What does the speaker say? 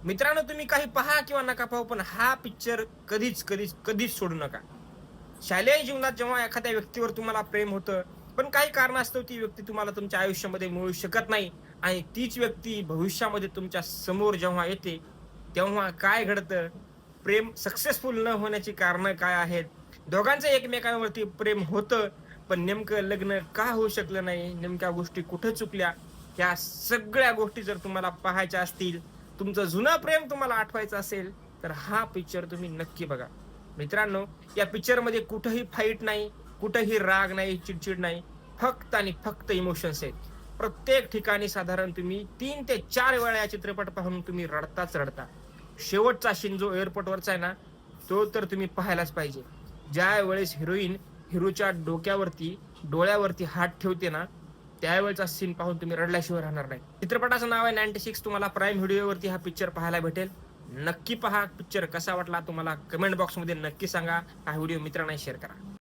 मित्रांनो, तुम्ही काही पहा किंवा नका पाहू, पण हा पिक्चर कधीच, कधीच, कधीच सोडू नका. शालेय जीवनात जेव्हा एखाद्या व्यक्तीवर तुम्हाला प्रेम होतं, पण काही कारणास्तव ती व्यक्ती तुम्हाला तुमच्या आयुष्यामध्ये मिळू शकत नाही आणि तीच व्यक्ती भविष्यामध्ये तुमच्या समोर जेव्हा येते, तेव्हा काय घडतं? प्रेम सक्सेसफुल न होण्याची कारणं काय आहेत? दोघांचं एकमेकांवरती प्रेम होतं, पण नेमकं लग्न का होऊ शकलं नाही? नेमक्या गोष्टी कुठे चुकल्या? ह्या सगळ्या गोष्टी जर तुम्हाला पाहायच्या असतील, तुमचं जुनं प्रेम तुम्हाला आठवायचं असेल, तर हा पिक्चर तुम्ही नक्की बघा. मित्रांनो, या पिक्चरमध्ये कुठेही फाईट नाही, कुठेही राग नाही, चिडचिड नाही. फक्त आणि फक्त इमोशन्स आहेत. प्रत्येक ठिकाणी साधारण तुम्ही 3 ते 4 वेळा हा चित्रपट पाहून तुम्ही रडताच रडता. शेवटचा सीन जो एअरपोर्टवरचा आहे ना, तो तर तुम्ही पाहायलाच पाहिजे. ज्यावेळेस हिरोईन हिरोच्या डोक्यावरती, डोळ्यावरती हात ठेवते ना, त्यावेळचा सीन पाहून तुम्ही रडल्याशिवाय राहणार नाही. चित्रपटाचं नाव आहे 96. तुम्हाला प्राईम व्हिडिओवरती हा पिक्चर पाहायला भेटेल. नक्की पहा. पिक्चर कसा वाटला तुम्हाला कमेंट बॉक्समध्ये नक्की सांगा. हा व्हिडिओ मित्रांना शेअर करा.